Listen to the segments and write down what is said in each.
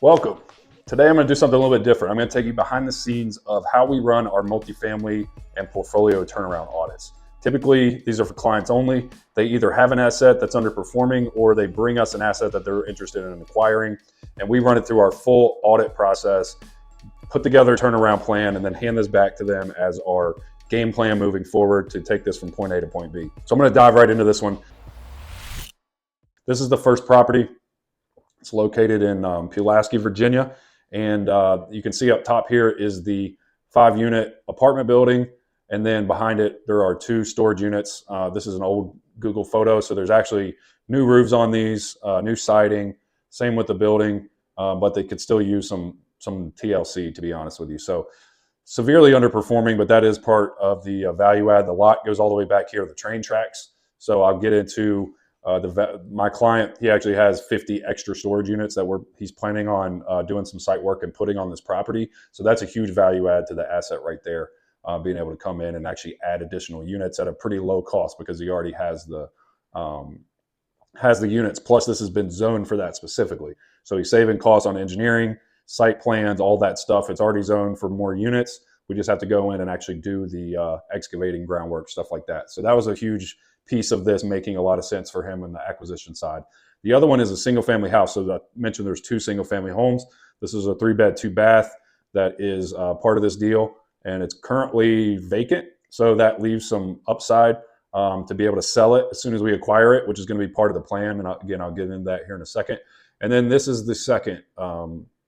Welcome. Today I'm going to do something a little bit different. I'm going to take you behind the scenes of how we run our multifamily and portfolio turnaround audits. Typically, these are for clients only. They either have an asset that's underperforming or they bring us an asset that they're interested in acquiring, and we run it through our full audit process, put together a turnaround plan, and then hand this back to them as our game plan moving forward to take this from point A to point B. So I'm going to dive right into this one. This is the first property. It's located in Pulaski, Virginia. And you can see up top here is the 5-unit apartment building. And then behind it, there are 2 storage units. This is an old Google photo. So there's actually new roofs on these, new siding, same with the building, but they could still use some TLC, to be honest with you. So severely underperforming, but that is part of the value add. The lot goes all the way back here to the train tracks. So I'll get into my client. He actually has 50 extra storage units that he's planning on doing some site work and putting on this property. So that's a huge value add to the asset right there, being able to come in and actually add additional units at a pretty low cost because he already has the units. Plus, this has been zoned for that specifically. So he's saving costs on engineering, site plans, all that stuff. It's already zoned for more units. We just have to go in and actually do the excavating, groundwork, stuff like that. So that was a huge piece of this, making a lot of sense for him on the acquisition side. The other one is a single family house. So I mentioned there's 2 single family homes. This is a 3-bed, 2-bath that is part of this deal, and it's currently vacant. So that leaves some upside to be able to sell it as soon as we acquire it, which is going to be part of the plan. And again, I'll get into that here in a second. And then this is the second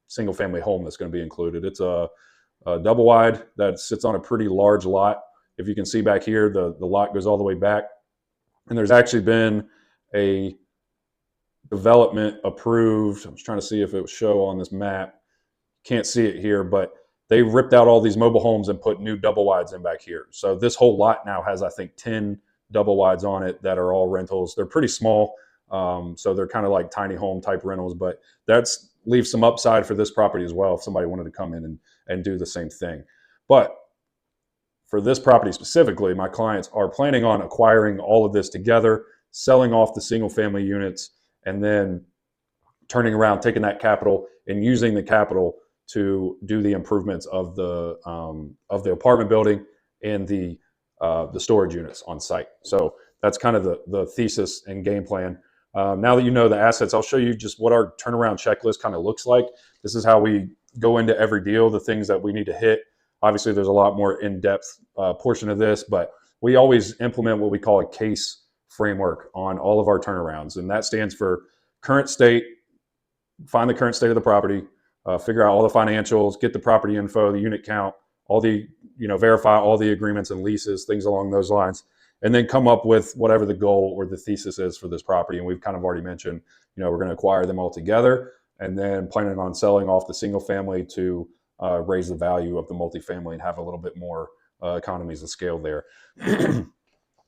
single family home that's going to be included. It's a double wide that sits on a pretty large lot. If you can see back here, the lot goes all the way back. And there's actually been a development approved. I'm just trying to see if it will show on this map. Can't see it here, but they ripped out all these mobile homes and put new double wides in back here. So this whole lot now has, I think, 10 double wides on it that are all rentals. They're pretty small, so they're kind of like tiny home type rentals, but that's leaves some upside for this property as well if somebody wanted to come in and do the same thing. But for this property specifically, my clients are planning on acquiring all of this together, selling off the single family units, and then turning around, taking that capital and using the capital to do the improvements of the apartment building and the storage units on site. So that's kind of the thesis and game plan. Now that you know the assets, I'll show you just what our turnaround checklist kind of looks like. This is how we go into every deal, the things that we need to hit. Obviously, there's a lot more in-depth portion of this, but we always implement what we call a case framework on all of our turnarounds. And that stands for current state, find the current state of the property, figure out all the financials, get the property info, the unit count, all the, verify all the agreements and leases, things along those lines, and then come up with whatever the goal or the thesis is for this property. And we've kind of already mentioned, we're going to acquire them all together and then planning on selling off the single family to raise the value of the multifamily and have a little bit more economies of scale there.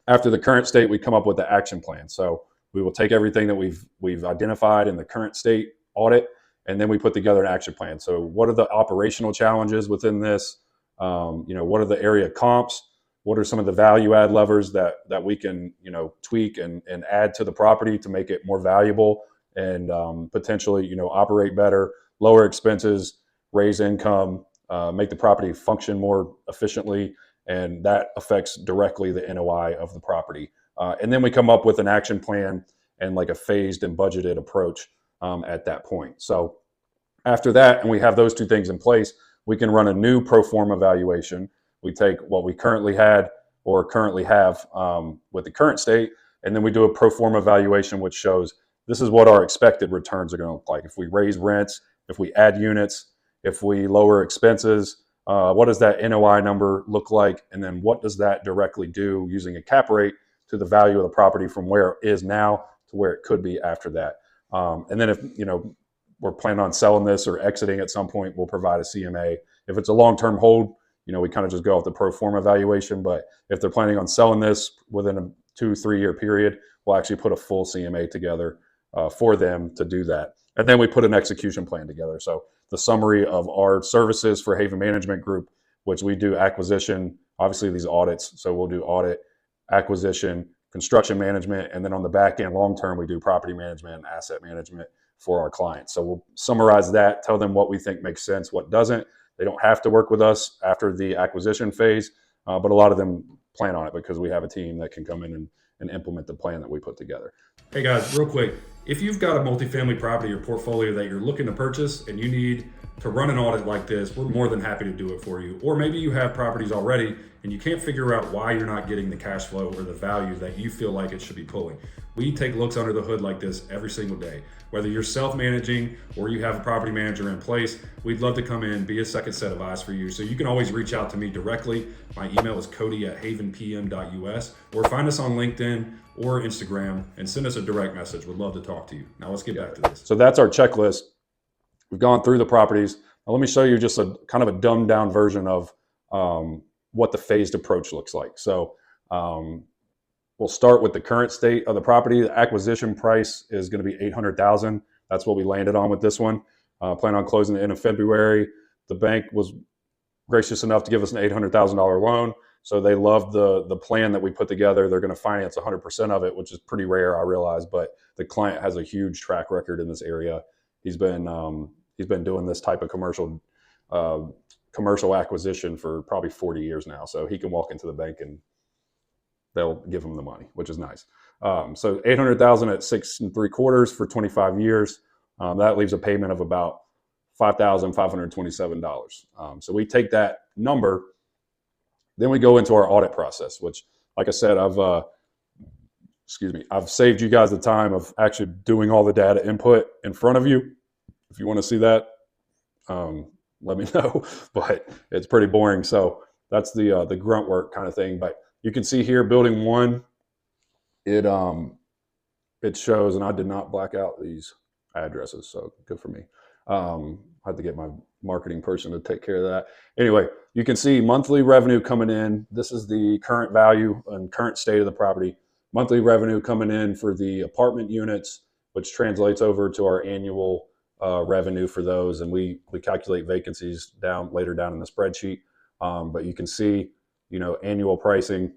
After the current state, we come up with the action plan. So we will take everything that we've identified in the current state audit, and then we put together an action plan. So what are the operational challenges within this? What are the area comps? What are some of the value add levers that we can tweak and add to the property to make it more valuable and potentially operate better, lower expenses, raise income, make the property function more efficiently, and that affects directly the NOI of the property. And then we come up with an action plan and like a phased and budgeted approach at that point. So after that, and we have those 2 things in place, we can run a new pro forma valuation. We take what we currently had or currently have with the current state, and then we do a pro forma valuation, which shows this is what our expected returns are going to look like. If we raise rents, if we add units, if we lower expenses, what does that NOI number look like? And then what does that directly do using a cap rate to the value of the property from where it is now to where it could be after that? And then if, we're planning on selling this or exiting at some point, we'll provide a CMA. If it's a long-term hold, we kind of just go off the pro forma valuation. But if they're planning on selling this within a 2-3 year period, we'll actually put a full CMA together for them to do that. And then we put an execution plan together. So the summary of our services for Haven Management Group, which we do acquisition, obviously these audits. So we'll do audit, acquisition, construction management, and then on the back end, long term, we do property management and asset management for our clients. So we'll summarize that, tell them what we think makes sense, what doesn't. They don't have to work with us after the acquisition phase, but a lot of them plan on it because we have a team that can come in and implement the plan that we put together. Hey guys, real quick, if you've got a multifamily property or portfolio that you're looking to purchase and you need to run an audit like this, we're more than happy to do it for you. Or maybe you have properties already and you can't figure out why you're not getting the cash flow or the value that you feel like it should be pulling. We take looks under the hood like this every single day. Whether you're self-managing or you have a property manager in place, we'd love to come in, be a second set of eyes for you. So you can always reach out to me directly. My email is cody@havenpm.us, or find us on LinkedIn or Instagram and send us a direct message. We'd love to talk to you. Now let's get back to this. So that's our checklist. We've gone through the properties. Now let me show you just a kind of a dumbed down version of what the phased approach looks like. So we'll start with the current state of the property. The acquisition price is going to be $800,000. That's what we landed on with this one. Plan on closing the end of February. The bank was gracious enough to give us an $800,000 loan. So they loved the plan that we put together. They're going to finance 100% of it, which is pretty rare, I realize. But the client has a huge track record in this area. He's been doing this type of commercial acquisition for probably 40 years now. So he can walk into the bank and they'll give him the money, which is nice. So $800,000 at 6 3/4 for 25 years. That leaves a payment of about $5,527. So we take that number, then we go into our audit process, which, like I said, I've saved you guys the time of actually doing all the data input in front of you. If you want to see that, let me know. But it's pretty boring. So that's the grunt work kind of thing. But you can see here, building one, it shows, and I did not black out these addresses, so good for me. I had to get my marketing person to take care of that. Anyway, you can see monthly revenue coming in. This is the current value and current state of the property. Monthly revenue coming in for the apartment units, which translates over to our annual revenue for those, and we calculate vacancies later down in the spreadsheet. But you can see, annual pricing,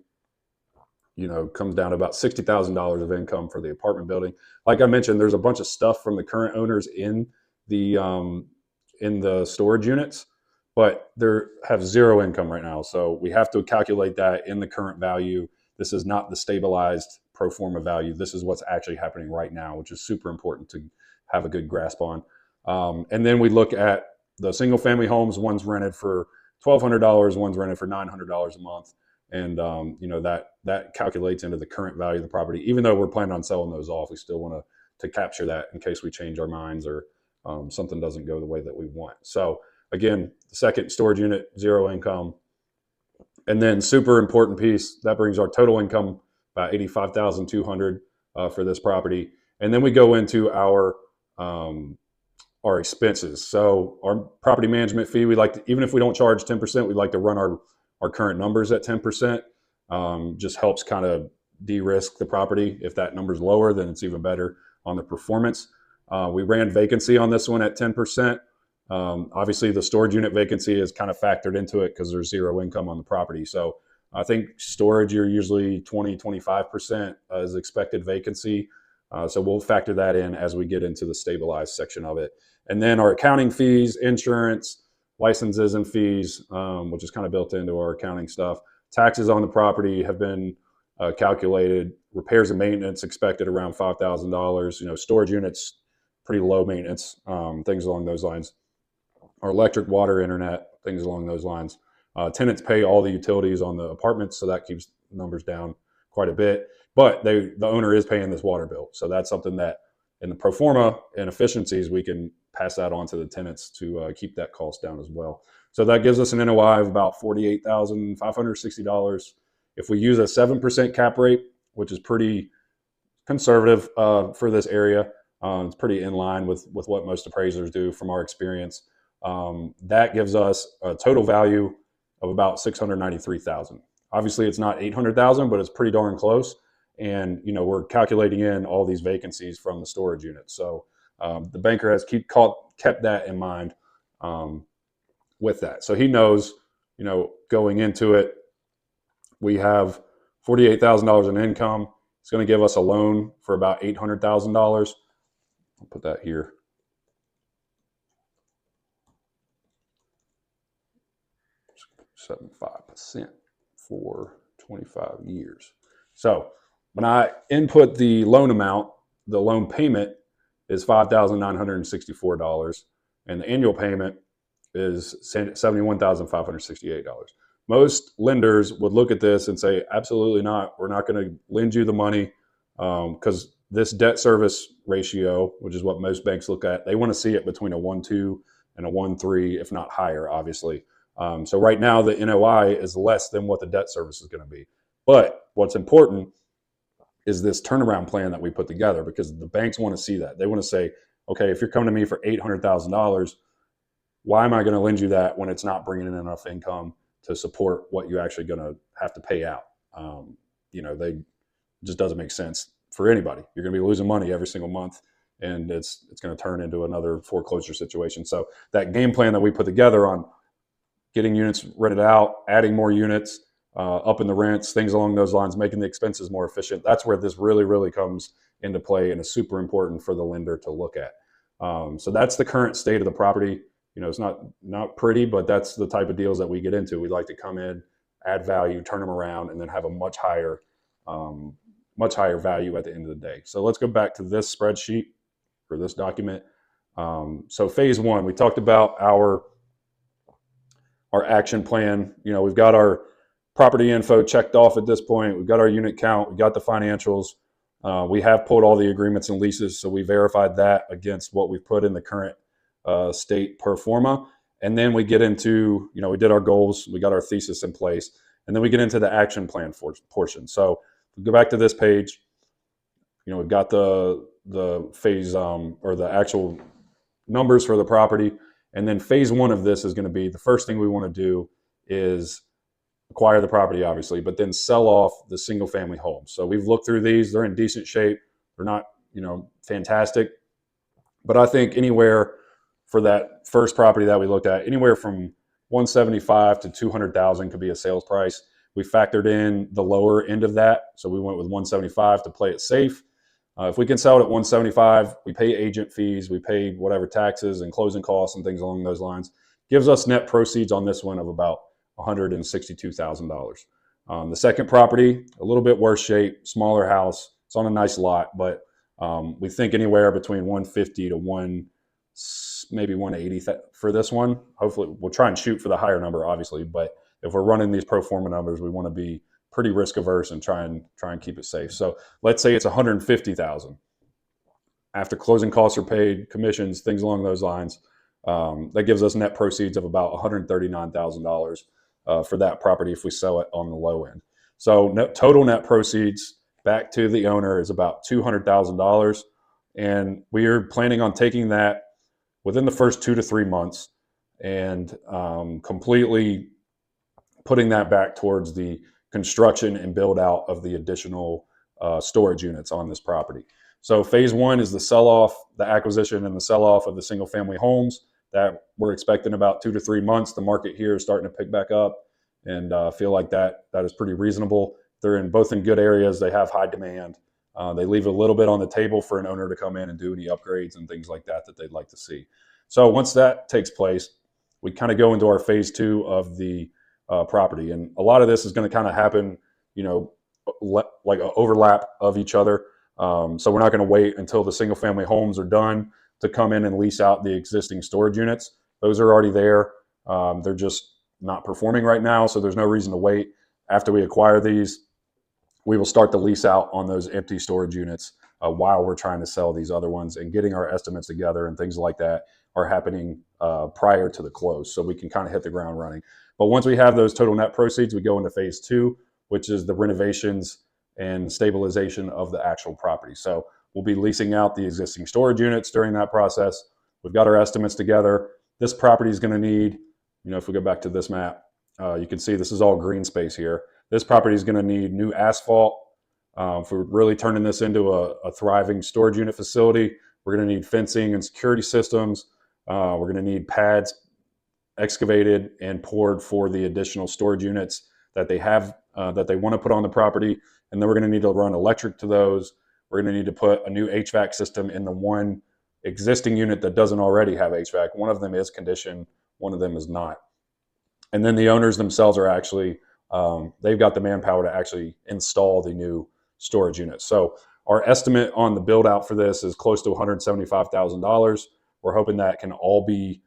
comes down to about $60,000 of income for the apartment building. Like I mentioned, there's a bunch of stuff from the current owners in the storage units, but they have zero income right now. So we have to calculate that in the current value. This is not the stabilized pro forma value. This is what's actually happening right now, which is super important to have a good grasp on. And then we look at the single family homes. One's rented for $1,200, one's rented for $900 a month. And that calculates into the current value of the property. Even though we're planning on selling those off, we still want to capture that in case we change our minds or something doesn't go the way that we want. So again, the second storage unit, zero income. And then super important piece, that brings our total income about $85,200 for this property. And then we go into our expenses. So our property management fee, even if we don't charge 10%, we like to run our current numbers at 10%. Just helps kind of de-risk the property. If that number's lower, then it's even better on the performance. We ran vacancy on this one at 10%. Obviously, the storage unit vacancy is kind of factored into it because there's zero income on the property. So I think storage, you're usually 20-25% as expected vacancy. So we'll factor that in as we get into the stabilized section of it. And then our accounting fees, insurance, licenses and fees, which is kind of built into our accounting stuff. Taxes on the property have been calculated. Repairs and maintenance expected around $5,000. Storage units, pretty low maintenance, things along those lines. Our electric, water, internet, things along those lines. Tenants pay all the utilities on the apartments, so that keeps numbers down quite a bit. But the owner is paying this water bill, so that's something that in the pro forma inefficiencies, we can pass that on to the tenants to keep that cost down as well. So that gives us an NOI of about $48,560. If we use a 7% cap rate, which is pretty conservative for this area, it's pretty in line with what most appraisers do from our experience. That gives us a total value of about $693,000. Obviously, it's not $800,000, but it's pretty darn close. And we're calculating in all these vacancies from the storage unit. So the banker has kept that in mind with that. So he knows, going into it, we have $48,000 in income. It's going to give us a loan for about $800,000. I'll put that here. 75% for 25 years. So when I input the loan amount, the loan payment is $5,964, and the annual payment is $71,568. Most lenders would look at this and say, absolutely not. We're not going to lend you the money because this debt service ratio, which is what most banks look at, they want to see it between a 1.2 and a 1.3, if not higher, obviously. So right now, the NOI is less than what the debt service is going to be. But what's important is this turnaround plan that we put together, because the banks want to see that. They want to say, okay, if you're coming to me for $800,000, why am I going to lend you that when it's not bringing in enough income to support what you're actually going to have to pay out? They just doesn't make sense for anybody. You're going to be losing money every single month, and it's going to turn into another foreclosure situation. So that game plan that we put together on getting units rented out, adding more units, upping the rents, things along those lines, making the expenses more efficient. That's where this really, really comes into play and is super important for the lender to look at. So that's the current state of the property. It's not pretty, but that's the type of deals that we get into. We like to come in, add value, turn them around, and then have a much higher value at the end of the day. So let's go back to this spreadsheet for this document. So phase one, we talked about our action plan. We've got our property info checked off at this point. We've got our unit count. We got the financials. We have pulled all the agreements and leases, so we verified that against what we've put in the current state per forma. And then we get into, we did our goals. We got our thesis in place. And then we get into the action plan portion. So we go back to this page. We've got the phase or the actual numbers for the property. And then phase one of this is going to be, the first thing we want to do is acquire the property, obviously, but then sell off the single family homes. So we've looked through these. They're in decent shape. They're not, fantastic. But I think anywhere for that first property that we looked at, anywhere from 175 to 200,000 could be a sales price. We factored in the lower end of that. So we went with 175 to play it safe. If we can sell it at 175, we pay agent fees, we pay whatever taxes and closing costs and things along those lines. Gives us net proceeds on this one of about $162,000. The second property, a little bit worse shape, smaller house. It's on a nice lot, but we think anywhere between 150 to maybe 180 for this one. Hopefully, we'll try and shoot for the higher number, obviously. But if we're running these pro forma numbers, we want to be pretty risk averse and try and keep it safe. So let's say it's 150,000 after closing costs are paid, commissions, things along those lines. That gives us net proceeds of about $139,000 for that property if we sell it on the low end. So total net proceeds back to the owner is about $200,000, and we are planning on taking that within the first 2 to 3 months and completely putting that back towards the construction and build out of the additional storage units on this property. So phase one is the sell-off, the acquisition and the sell-off of the single family homes that we're expecting about 2 to 3 months. The market here is starting to pick back up, and feel like that is pretty reasonable. They're both in good areas. They have high demand. They leave a little bit on the table for an owner to come in and do any upgrades and things like that they'd like to see. So once that takes place, we kind of go into our phase two of the property. And a lot of this is going to kind of happen, like an overlap of each other. So we're not going to wait until the single family homes are done to come in and lease out the existing storage units. Those are already there. They're just not performing right now. So there's no reason to wait. After we acquire these, we will start the lease out on those empty storage units while we're trying to sell these other ones, and getting our estimates together and things like that are happening prior to the close. So we can kind of hit the ground running. But once we have those total net proceeds, we go into phase two, which is the renovations and stabilization of the actual property. So we'll be leasing out the existing storage units during that process. We've got our estimates together. This property is going to need, if we go back to this map, you can see this is all green space here. This property is going to need new asphalt. If we're really turning this into a thriving storage unit facility, we're going to need fencing and security systems. We're going to need pads excavated and poured for the additional storage units that they have, that they want to put on the property. And then we're going to need to run electric to those. We're going to need to put a new HVAC system in the one existing unit that doesn't already have HVAC. One of them is conditioned, one of them is not. And then the owners themselves are actually, they've got the manpower to actually install the new storage units. So our estimate on the build out for this is close to $175,000. We're hoping that can all be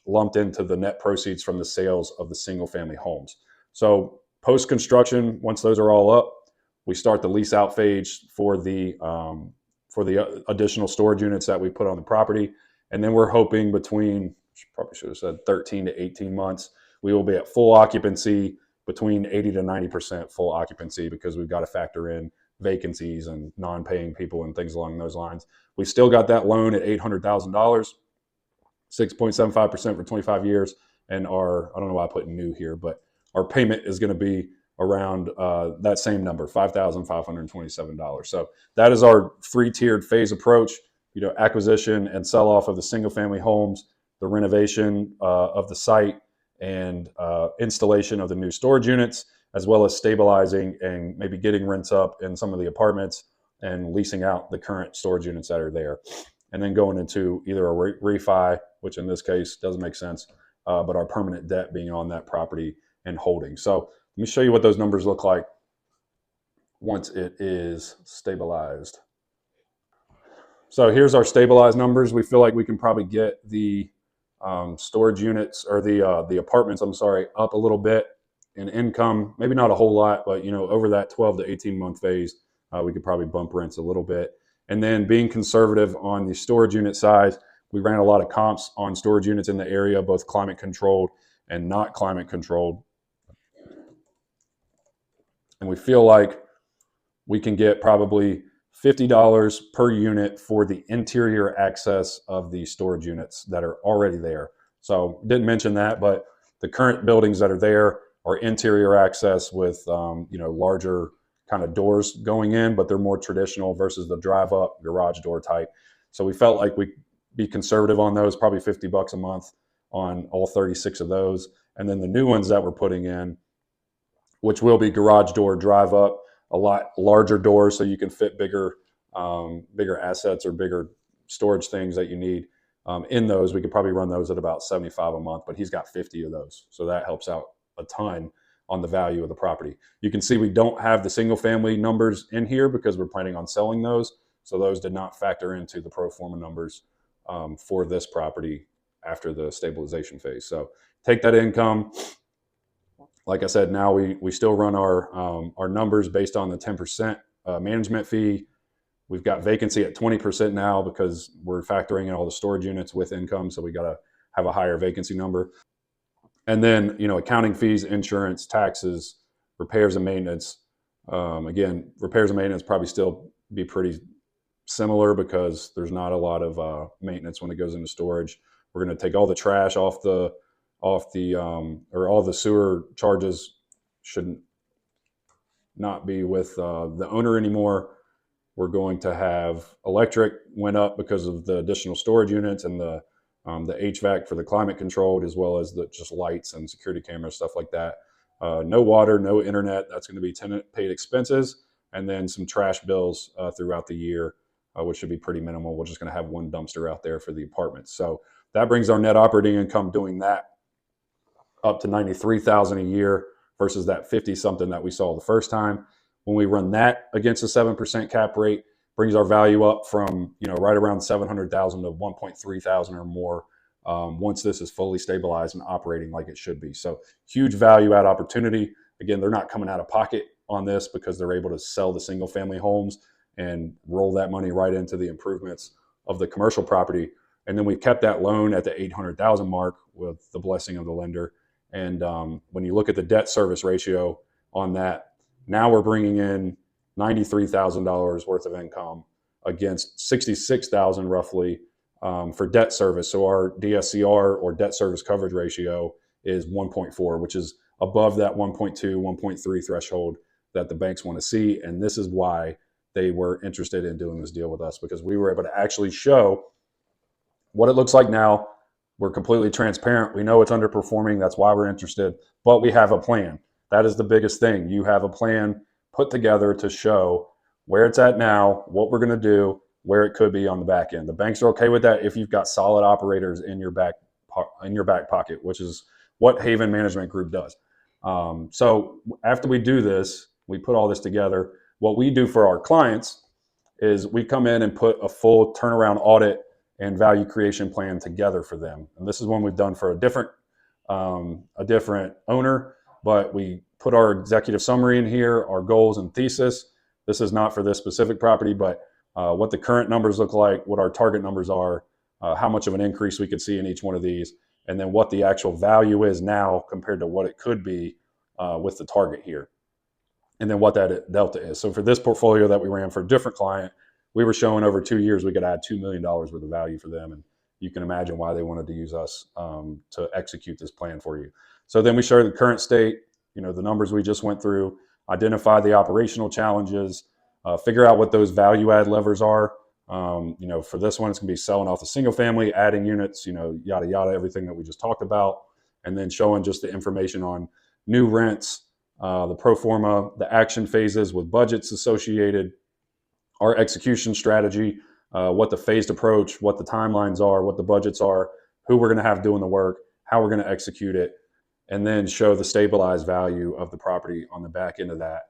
lumped into the net proceeds from the sales of the single family homes. So post construction, once those are all up, we start the lease out phase for the additional storage units that we put on the property, and then we're hoping between, probably should have said 13 to 18 months, we will be at full occupancy, between 80 to 90% full occupancy, because we've got to factor in vacancies and non-paying people and things along those lines. We still got that loan at $800,000, 6.75% for 25 years. And I don't know why I put new here, but our payment is going to be around that same number, $5,527. So that is our three-tiered phase approach, acquisition and sell off of the single family homes, the renovation of the site, and installation of the new storage units, as well as stabilizing and maybe getting rents up in some of the apartments and leasing out the current storage units that are there. And then going into either a refi, which in this case doesn't make sense, but our permanent debt being on that property and holding. So let me show you what those numbers look like once it is stabilized. So here's our stabilized numbers. We feel like we can probably get the storage units, or the apartments, I'm sorry, up a little bit in income. Maybe not a whole lot, but over that 12 to 18 month phase, we could probably bump rents a little bit. And then being conservative on the storage unit size, we ran a lot of comps on storage units in the area, both climate controlled and not climate controlled. And we feel like we can get probably $50 per unit for the interior access of the storage units that are already there. So didn't mention that, but the current buildings that are there are interior access with larger kind of doors going in, but they're more traditional versus the drive up garage door type. So we felt like we'd be conservative on those, probably $50 a month on all 36 of those. And then the new ones that we're putting in, which will be garage door drive up, a lot larger doors so you can fit bigger assets or bigger storage things that you need in those. We could probably run those at about 75 a month, but he's got 50 of those. So that helps out a ton on the value of the property. You can see we don't have the single family numbers in here because we're planning on selling those. So those did not factor into the pro forma numbers for this property after the stabilization phase. So take that income. Like I said, now we still run our numbers based on the 10% management fee. We've got vacancy at 20% now because we're factoring in all the storage units with income. So we got to have a higher vacancy number. And then, accounting fees, insurance, taxes, repairs and maintenance. Again, repairs and maintenance probably still be pretty similar because there's not a lot of maintenance when it goes into storage. We're going to take all the trash off the or all the sewer charges should not be with the owner anymore. We're going to have electric went up because of the additional storage units and the HVAC for the climate controlled, as well as the just lights and security cameras, stuff like that. No water, no internet. That's going to be tenant paid expenses, and then some trash bills throughout the year, which should be pretty minimal. We're just going to have one dumpster out there for the apartments. So that brings our net operating income doing that up to $93,000 a year versus that 50 something that we saw the first time. When we run that against a 7% cap rate, brings our value up from right around 700,000 to 1.3 thousand or more once this is fully stabilized and operating like it should be. So huge value add opportunity. Again, they're not coming out of pocket on this because they're able to sell the single family homes and roll that money right into the improvements of the commercial property. And then we kept that loan at the 800,000 mark with the blessing of the lender. And when you look at the debt service ratio on that, now we're bringing in $93,000 worth of income against $66,000 roughly for debt service. So our DSCR, or debt service coverage ratio, is 1.4, which is above that 1.2, 1.3 threshold that the banks want to see. And this is why they were interested in doing this deal with us, because we were able to actually show what it looks like now. We're completely transparent. We know it's underperforming. That's why we're interested. But we have a plan. That is the biggest thing. You have a plan put together to show where it's at now, what we're going to do, where it could be on the back end. The banks are okay with that if you've got solid operators in your back pocket, which is what Haven Management Group does. So after we do this, we put all this together. What we do for our clients is we come in and put a full turnaround audit and value creation plan together for them. And this is one we've done for a different owner, but we put our executive summary in here, our goals and thesis. This is not for this specific property, but what the current numbers look like, what our target numbers are, how much of an increase we could see in each one of these, and then what the actual value is now compared to what it could be with the target here, and then what that delta is. So for this portfolio that we ran for a different client, we were showing over 2 years we could add $2 million worth of value for them. And you can imagine why they wanted to use us to execute this plan for you. So then we share the current state, the numbers we just went through, identify the operational challenges, figure out what those value add levers are. For this one, it's going to be selling off the single family, adding units, yada, yada, everything that we just talked about. And then showing just the information on new rents, the pro forma, the action phases with budgets associated, our execution strategy, what the phased approach, what the timelines are, what the budgets are, who we're going to have doing the work, how we're going to execute it, and then show the stabilized value of the property on the back end of that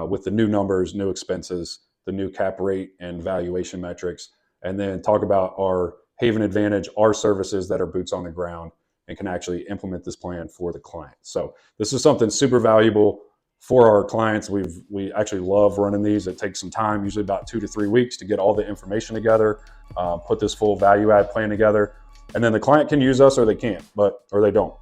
with the new numbers, new expenses, the new cap rate and valuation metrics, and then talk about our Haven Advantage, our services that are boots on the ground and can actually implement this plan for the client. So this is something super valuable for our clients. We actually love running these. It takes some time, usually about 2 to 3 weeks, to get all the information together, put this full value add plan together, and then the client can use us or they can't, or they don't.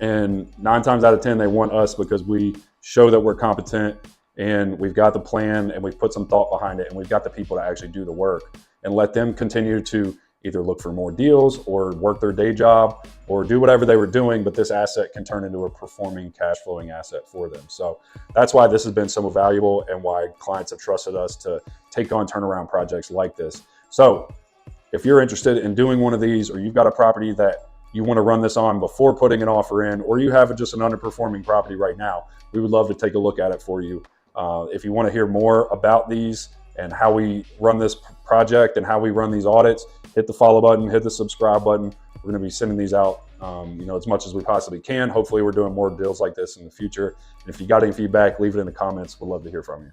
And 9 times out of 10, they want us because we show that we're competent and we've got the plan and we've put some thought behind it and we've got the people to actually do the work, and let them continue to either look for more deals or work their day job or do whatever they were doing, but this asset can turn into a performing cash flowing asset for them. So that's why this has been so valuable and why clients have trusted us to take on turnaround projects like this. So if you're interested in doing one of these, or you've got a property that you want to run this on before putting an offer in, or you have just an underperforming property right now, we would love to take a look at it for you. If you want to hear more about these and how we run this project and how we run these audits, hit the follow button, hit the subscribe button. We're going to be sending these out, as much as we possibly can. Hopefully we're doing more deals like this in the future. And if you got any feedback, leave it in the comments. We'd love to hear from you.